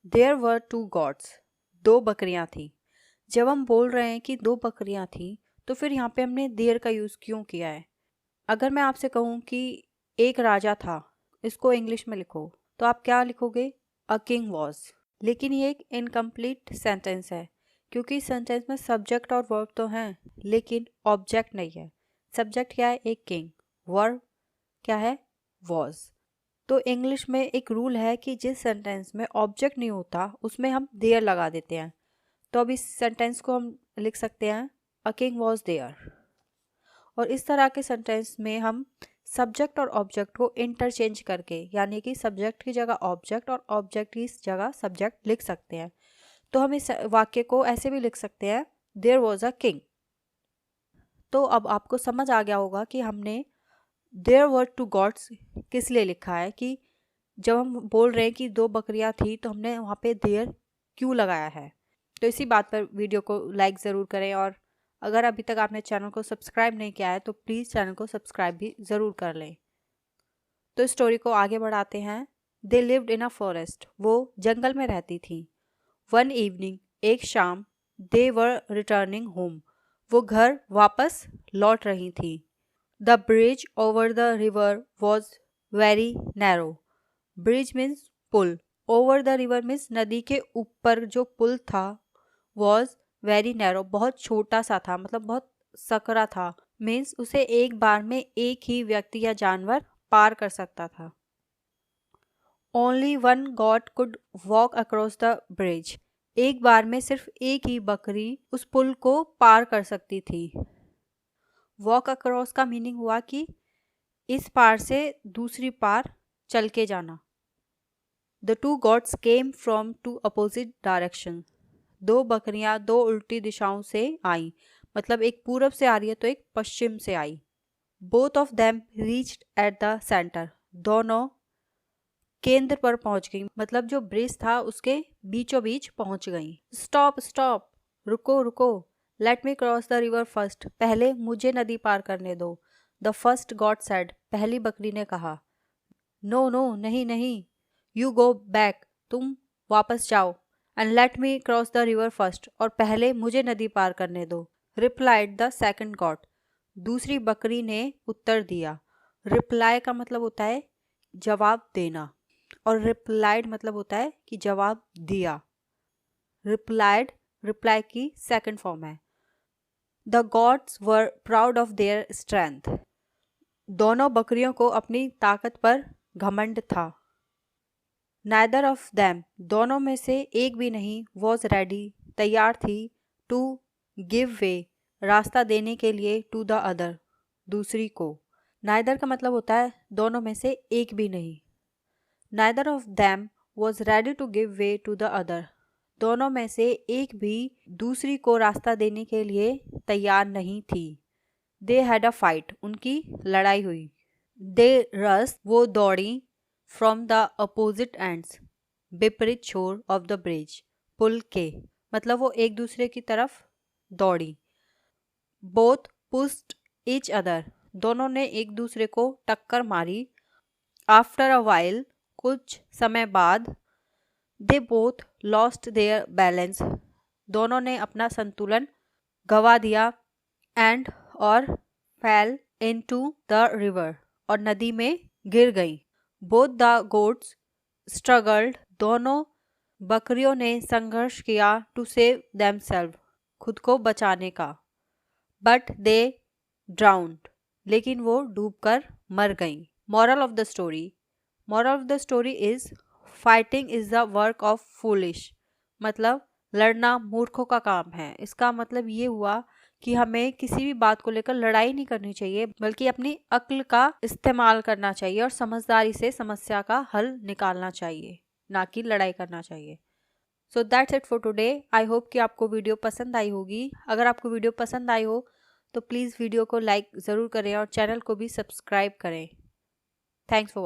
There were 2 goats, 2 बकरियां थी। जब हम बोल रहे हैं कि 2 बकरियां थी तो फिर यहाँ पे हमने देयर का यूज़ क्यों किया है? अगर मैं आपसे कहूँ कि एक राजा था, इसको इंग्लिश में लिखो, तो आप क्या लिखोगे? A king was. लेकिन ये एक इनकम्प्लीट सेंटेंस है क्योंकि सेंटेंस में सब्जेक्ट और वर्ब तो हैं लेकिन ऑब्जेक्ट नहीं है। सब्जेक्ट क्या है? एक किंग। वर्ब क्या है? वॉज। तो इंग्लिश में एक रूल है कि जिस सेंटेंस में ऑब्जेक्ट नहीं होता उसमें हम देयर लगा देते हैं। तो अब इस सेंटेंस को हम लिख सकते हैं अ किंग वॉज देयर। और इस तरह के सेंटेंस में हम सब्जेक्ट और ऑब्जेक्ट को इंटरचेंज करके, यानी कि सब्जेक्ट की जगह ऑब्जेक्ट और ऑब्जेक्ट की जगह सब्जेक्ट लिख सकते हैं। तो हम इस वाक्य को ऐसे भी लिख सकते हैं, देयर वॉज अ किंग। तो अब आपको समझ आ गया होगा कि हमने देयर वर 2 goats किस लिए लिखा है, कि जब हम बोल रहे हैं कि 2 बकरियां थी तो हमने वहाँ पे देयर क्यों लगाया है। तो इसी बात पर वीडियो को लाइक ज़रूर करें, और अगर अभी तक आपने चैनल को सब्सक्राइब नहीं किया है तो प्लीज़ चैनल को सब्सक्राइब भी ज़रूर कर लें। तो स्टोरी को आगे बढ़ाते हैं। They lived in a forest, वो जंगल में रहती थी। वन इवनिंग, एक शाम, दे वर रिटर्निंग होम, वो घर वापस लौट रही थी। The bridge over the river was very narrow. Bridge means पुल, ओवर द रिवर मीन्स नदी के ऊपर जो पुल था, वॉज वेरी नैरो बहुत छोटा सा था, मतलब बहुत सकरा था। मीन्स उसे एक बार में एक ही व्यक्ति या जानवर पार कर सकता था। Only one got could walk across the bridge, एक बार में सिर्फ एक ही बकरी उस पुल को पार कर सकती थी। वॉक अक्रॉस का मीनिंग हुआ कि इस पार से दूसरी पार चल के जाना। The 2 goats came from 2 opposite direction, 2 बकरियां 2 उल्टी दिशाओं से आई, मतलब एक पूरब से आ रही है तो एक पश्चिम से आई। Both of them reached at the centre, दोनों केंद्र पर पहुंच गई, मतलब जो ब्रिज था उसके बीचों बीच पहुंच गई। स्टॉप स्टॉप, रुको रुको। Let me cross the river first, पहले मुझे नदी पार करने दो। द फर्स्ट गॉट सेड, पहली बकरी ने कहा। नो नो, नहीं नहीं। यू गो बैक, तुम वापस जाओ। And let me cross the river first, और पहले मुझे नदी पार करने दो। रिप्लाइड द सेकंड गॉट, दूसरी बकरी ने उत्तर दिया। रिप्लाई का मतलब होता है जवाब देना, और रिप्लाइड मतलब होता है कि जवाब दिया। रिप्लाइड रिप्लाई की सेकंड फॉर्म है। The gods were proud of their strength, दोनों बकरियों को अपनी ताकत पर घमंड था। नाइदर ऑफ देम, दोनों में से एक भी नहीं, वॉज रेडी, तैयार थी, टू गिव वे, रास्ता देने के लिए, टू द अदर, दूसरी को। नाइदर का मतलब होता है दोनों में से एक भी नहीं। Neither of them was ready to give way to the other, दोनों में से एक भी दूसरी को रास्ता देने के लिए तैयार नहीं थी। दे हैड अ फाइट, उनकी लड़ाई हुई। दे रस, वो दौड़ी। फ्रॉम द अपोजिट एंड्स, विपरीत छोर ऑफ द ब्रिज, पुल के, मतलब वो एक दूसरे की तरफ दौड़ी। बोथ पुश्ड ईच अदर, दोनों ने एक दूसरे को टक्कर मारी। आफ्टर अ वाइल, कुछ समय बाद। They both lost their balance, दोनों ने अपना संतुलन गवा दिया। एंड, और फेल इनटू द रिवर, और नदी में गिर गई। बोथ द गोट्स स्ट्रगल्ड, दोनों बकरियों ने संघर्ष किया। टू सेव देमसेल्व, खुद को बचाने का। बट दे ड्राउन्ड, लेकिन वो डूबकर मर गईं। Moral of the story, moral of the story is fighting is the work of foolish, मतलब लड़ना मूर्खों का काम है। इसका मतलब ये हुआ कि हमें किसी भी बात को लेकर लड़ाई नहीं करनी चाहिए, बल्कि अपनी अक्ल का इस्तेमाल करना चाहिए और समझदारी से समस्या का हल निकालना चाहिए, ना कि लड़ाई करना चाहिए। So that's it for today. I hope कि आपको वीडियो पसंद आई होगी। अगर आपको वीडियो पसंद आई हो तो प्लीज़ वीडियो को लाइक ज़रूर करें और चैनल को भी सब्सक्राइब करें। Thanks for